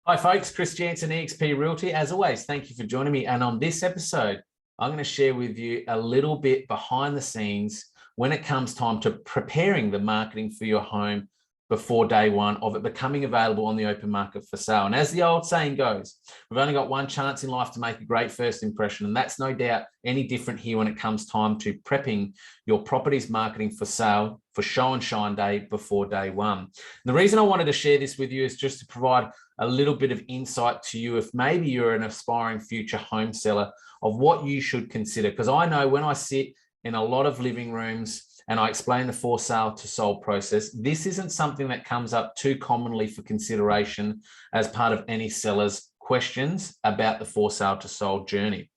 Hi folks, Chris Jansen, EXP Realty. As always, thank you for joining me. And on this episode, I'm going to share with you a little bit behind the scenes when it comes time to preparing the marketing for your home before day one of it becoming available on the open market for sale. And as the old saying goes, we've only got one chance in life to make a great first impression. And that's no doubt any different here when it comes time to prepping your property's marketing for sale for show and shine day before day one. And the reason I wanted to share this with you is just to provide a little bit of insight to you if maybe you're an aspiring future home seller of what you should consider. Because I know when I sit in a lot of living rooms and I explain the for sale to sold process, this isn't something that comes up too commonly for consideration as part of any seller's questions about the for sale to sold journey.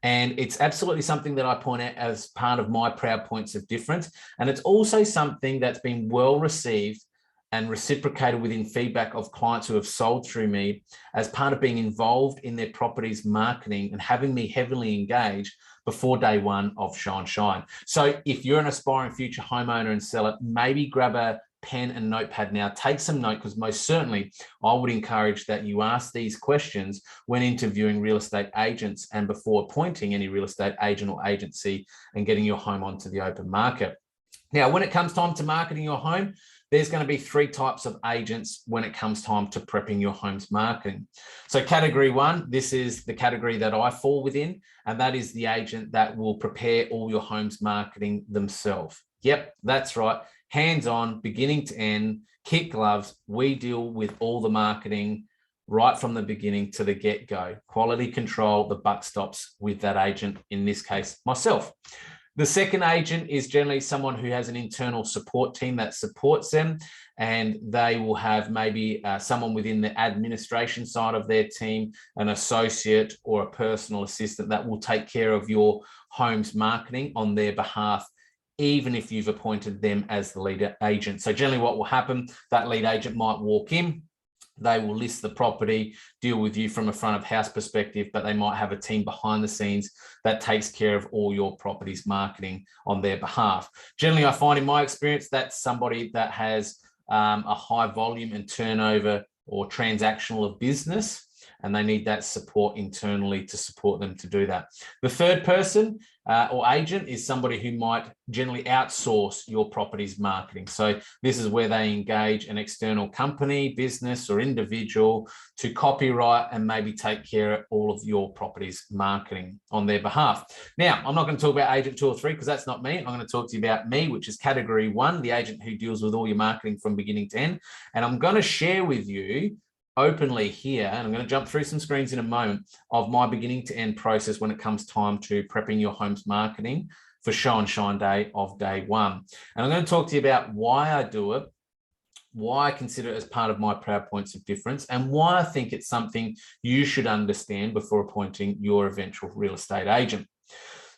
And it's absolutely something that I point out as part of my proud points of difference. And it's also something that's been well received and reciprocated within feedback of clients who have sold through me as part of being involved in their property's marketing and having me heavily engaged before day one of Show and Shine. So if you're an aspiring future homeowner and seller, maybe grab a pen and notepad now, take some note, because most certainly I would encourage that you ask these questions when interviewing real estate agents and before appointing any real estate agent or agency and getting your home onto the open market. Now, when it comes time to marketing your home, there's going to be three types of agents when it comes time to prepping your home's marketing. So category one, this is the category that I fall within, and that is the agent that will prepare all your home's marketing themselves. Yep, that's right. Hands-on, beginning to end, kit gloves. We deal with all the marketing right from the beginning to the get-go. Quality control, the buck stops with that agent, in this case, myself. The second agent is generally someone who has an internal support team that supports them, and they will have maybe someone within the administration side of their team, an associate or a personal assistant that will take care of your home's marketing on their behalf, even if you've appointed them as the lead agent. So generally what will happen, that lead agent might walk in, they will list the property, deal with you from a front of house perspective, but they might have a team behind the scenes that takes care of all your property's marketing on their behalf. Generally, I find in my experience, that's somebody that has a high volume and turnover or transactional of business, and they need that support internally to support them to do that. The third person or agent is somebody who might generally outsource your property's marketing. So this is where they engage an external company, business, or individual to copyright and maybe take care of all of your property's marketing on their behalf. Now, I'm not going to talk about agent 2 or 3 because that's not me. I'm going to talk to you about me, which is category 1, the agent who deals with all your marketing from beginning to end. And I'm going to share with you openly here, and I'm going to jump through some screens in a moment, of my beginning to end process when it comes time to prepping your home's marketing for show and shine day of day one. And I'm going to talk to you about why I do it, why I consider it as part of my proud points of difference, and why I think it's something you should understand before appointing your eventual real estate agent.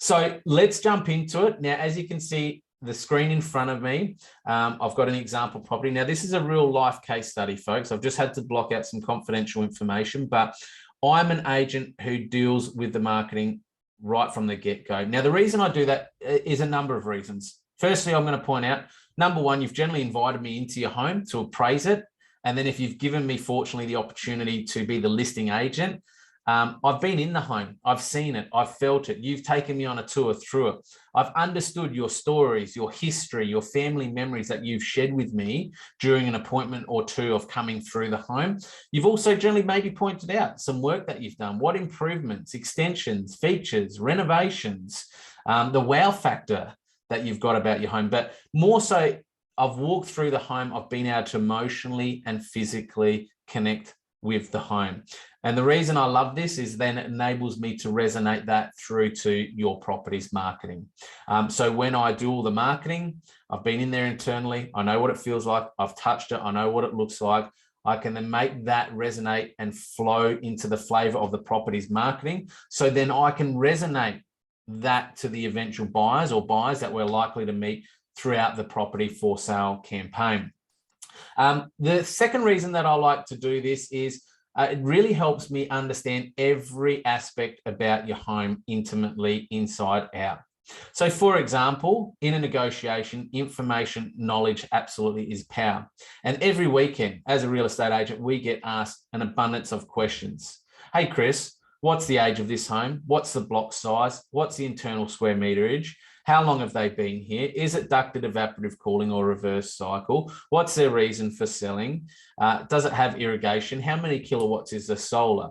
So let's jump into it. Now, as you can see, the screen in front of me, I've got an example property. Now, this is a real life case study, folks. I've just had to block out some confidential information, but I'm an agent who deals with the marketing right from the get-go. Now, the reason I do that is a number of reasons. Firstly, I'm going to point out, number one, you've generally invited me into your home to appraise it. And then if you've given me, fortunately, the opportunity to be the listing agent, I've been in the home, I've seen it, I've felt it. You've taken me on a tour through it. I've understood your stories, your history, your family memories that you've shared with me during an appointment or two of coming through the home. You've also generally maybe pointed out some work that you've done, what improvements, extensions, features, renovations, the wow factor that you've got about your home. But more so, I've walked through the home, I've been able to emotionally and physically connect with the home. And the reason I love this is then it enables me to resonate that through to your property's marketing. So when I do all the marketing, I've been in there internally, I know what it feels like, I've touched it, I know what it looks like. I can then make that resonate and flow into the flavor of the property's marketing. So then I can resonate that to the eventual buyers or buyers that we're likely to meet throughout the property for sale campaign. The second reason that I like to do this is it really helps me understand every aspect about your home intimately inside out. So for example, in a negotiation, information, knowledge absolutely is power. And every weekend as a real estate agent, we get asked an abundance of questions. Hey, Chris, what's the age of this home? What's the block size? What's the internal square meterage? How long have they been here? Is it ducted evaporative cooling or reverse cycle? What's their reason for selling? Does it have irrigation? How many kilowatts is the solar?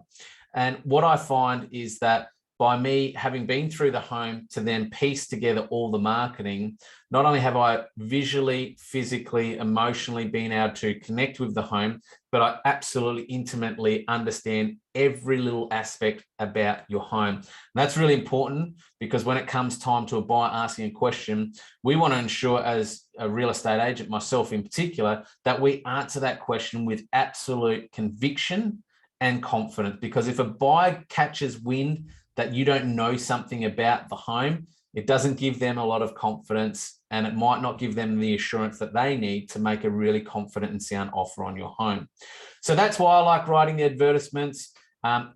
And what I find is that by me having been through the home to then piece together all the marketing, not only have I visually, physically, emotionally been able to connect with the home, but I absolutely intimately understand every little aspect about your home. And that's really important because when it comes time to a buyer asking a question, we want to ensure as a real estate agent, myself in particular, that we answer that question with absolute conviction and confidence. Because if a buyer catches wind that you don't know something about the home, it doesn't give them a lot of confidence, and it might not give them the assurance that they need to make a really confident and sound offer on your home. So that's why I like writing the advertisements.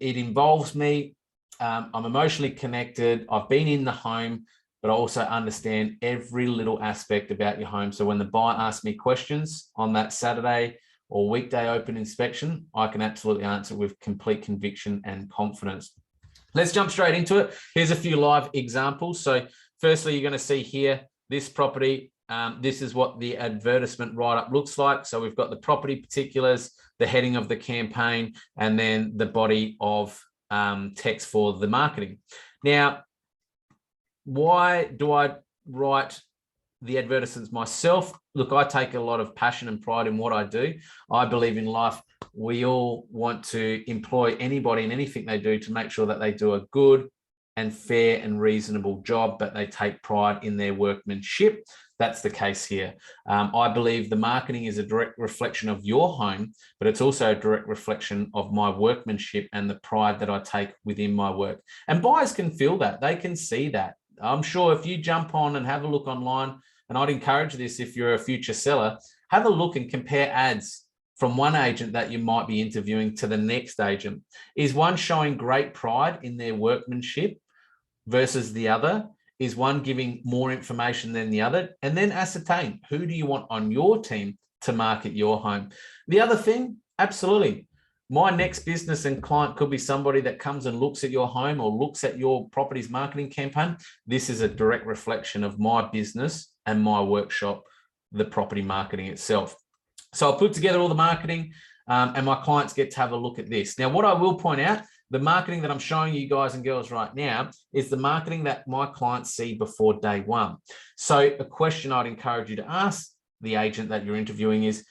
It involves me. I'm emotionally connected. I've been in the home, but I also understand every little aspect about your home. So when the buyer asks me questions on that Saturday or weekday open inspection, I can absolutely answer with complete conviction and confidence. Let's jump straight into it. Here's a few live examples. So firstly, you're going to see here, this property, this is what the advertisement write-up looks like. So we've got the property particulars, the heading of the campaign, and then the body of text for the marketing. Now, why do I write the advertisements myself? Look, I take a lot of passion and pride in what I do. I believe in life, we all want to employ anybody and anything they do to make sure that they do a good and fair and reasonable job, but they take pride in their workmanship. That's the case here. I believe the marketing is a direct reflection of your home, but it's also a direct reflection of my workmanship and the pride that I take within my work. And buyers can feel that. They can see that. I'm sure if you jump on and have a look online, and I'd encourage this if you're a future seller, have a look and compare ads from one agent that you might be interviewing to the next agent. Is one showing great pride in their workmanship versus the other? Is one giving more information than the other? And then ascertain, who do you want on your team to market your home? The other thing, absolutely. My next business and client could be somebody that comes and looks at your home or looks at your property's marketing campaign. This is a direct reflection of my business and my workshop, the property marketing itself. So I'll put together all the marketing and my clients get to have a look at this. Now, what I will point out, the marketing that I'm showing you guys and girls right now is the marketing that my clients see before day one. So a question I'd encourage you to ask the agent that you're interviewing is,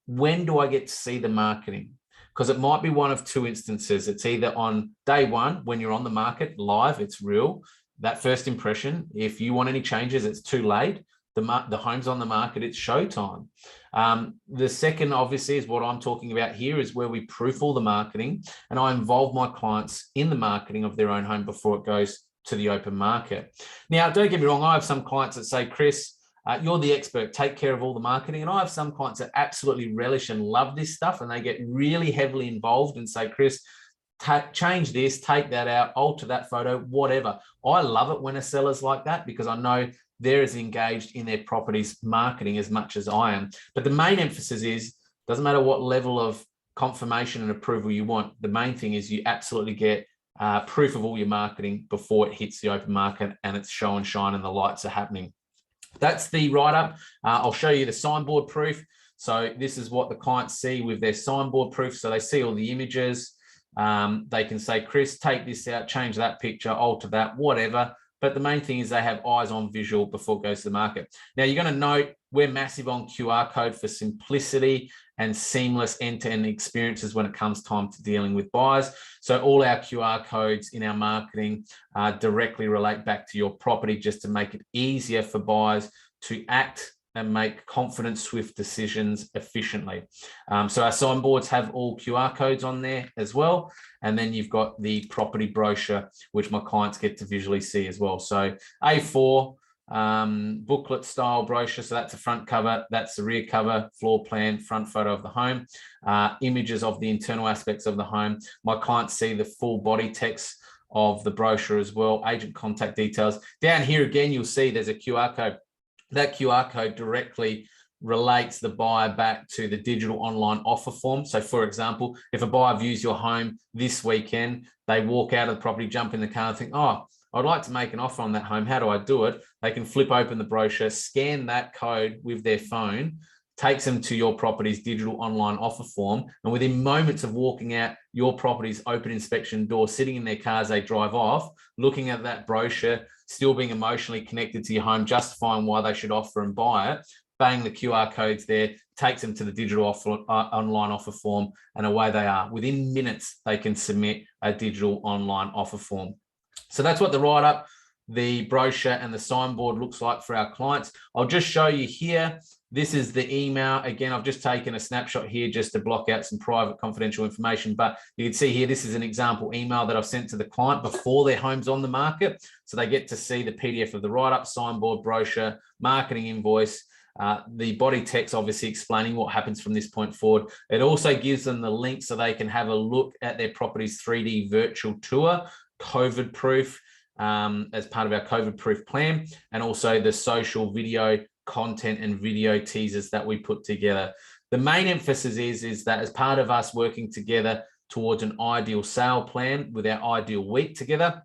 when do I get to see the marketing? Because it might be one of two instances. It's either on day one, when you're on the market live, it's real. That first impression, if you want any changes, it's too late. The home's on the market, it's showtime. The second, obviously, is what I'm talking about here, is where we proof all the marketing and I involve my clients in the marketing of their own home before it goes to the open market. Now, don't get me wrong, I have some clients that say, Chris, you're the expert, take care of all the marketing. And I have some clients that absolutely relish and love this stuff and they get really heavily involved and say, Chris, change this, take that out, alter that photo, whatever. I love it when a seller's like that because I know they're as engaged in their property's marketing as much as I am. But the main emphasis is, doesn't matter what level of confirmation and approval you want, the main thing is you absolutely get proof of all your marketing before it hits the open market and it's show and shine and the lights are happening. That's the write-up. I'll show you the signboard proof. So this is what the clients see with their signboard proof. So they see all the images. They can say, Chris, take this out, change that picture, alter that, whatever. But the main thing is they have eyes on visual before it goes to the market. Now, you're going to note we're massive on QR code for simplicity and seamless end-to-end experiences when it comes time to dealing with buyers. So all our QR codes in our marketing directly relate back to your property just to make it easier for buyers to act and make confident, swift decisions efficiently. So our signboards have all QR codes on there as well. And then you've got the property brochure, which my clients get to visually see as well. So A4 booklet style brochure. So that's the front cover, that's the rear cover, floor plan, front photo of the home, images of the internal aspects of the home. My clients see the full body text of the brochure as well, agent contact details. Down here again, you'll see there's a QR code. That QR code directly relates the buyer back to the digital online offer form. So for example, if a buyer views your home this weekend, they walk out of the property, jump in the car and think, oh, I'd like to make an offer on that home. How do I do it? They can flip open the brochure, scan that code with their phone, takes them to your property's digital online offer form. And within moments of walking out your property's open inspection door, sitting in their cars, they drive off, looking at that brochure, still being emotionally connected to your home, justifying why they should offer and buy it, bang, the QR codes there, takes them to the digital online offer form, and away they are. Within minutes, they can submit a digital online offer form. So that's what the write-up, the brochure, and the signboard looks like for our clients. I'll just show you here. This is the email. Again, I've just taken a snapshot here just to block out some private confidential information, but you can see here, this is an example email that I've sent to the client before their home's on the market. So they get to see the PDF of the write-up, signboard, brochure, marketing invoice, the body text obviously explaining what happens from this point forward. It also gives them the link so they can have a look at their property's 3D virtual tour, COVID proof, as part of our COVID proof plan, and also the social video content and video teasers that we put together. The main emphasis is that as part of us working together towards an ideal sale plan with our ideal week together,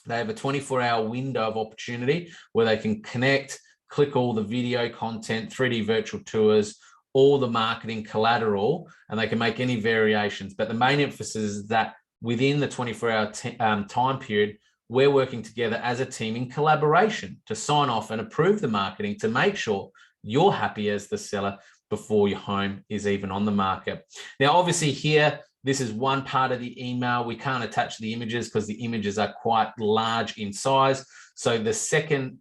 they have a 24-hour window of opportunity where they can connect, click all the video content, 3D virtual tours, all the marketing collateral, and they can make any variations. But the main emphasis is that within the 24-hour time period, we're working together as a team in collaboration to sign off and approve the marketing to make sure you're happy as the seller before your home is even on the market. Now, obviously here, this is one part of the email. We can't attach the images because the images are quite large in size. So the second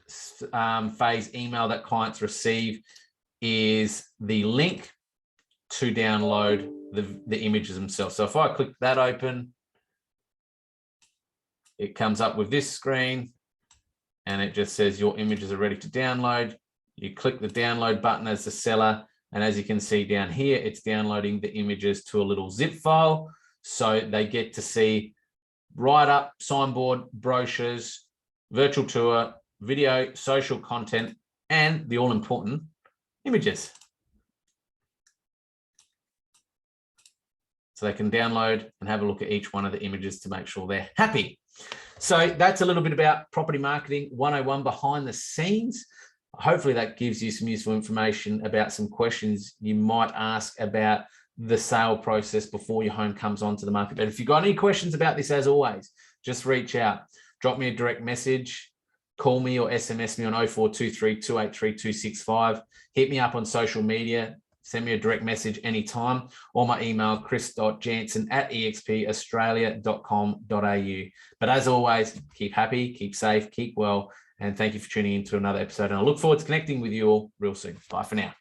phase email that clients receive is the link to download the images themselves. So if I click that open, it comes up with this screen and it just says your images are ready to download. You click the download button as the seller, and as you can see down here, it's downloading the images to a little zip file. So they get to see write-up, signboard, brochures, virtual tour, video, social content, and the all-important images. So they can download and have a look at each one of the images to make sure they're happy. So that's a little bit about property marketing 101 behind the scenes. Hopefully that gives you some useful information about some questions you might ask about the sale process before your home comes onto the market. But if you've got any questions about this, as always, just reach out, drop me a direct message, call me or SMS me on 0423 283 265, hit me up on social media, send me a direct message anytime, or my email, chris.jansen@expaustralia.com.au. But as always, keep happy, keep safe, keep well, and thank you for tuning in to another episode. And I look forward to connecting with you all real soon. Bye for now.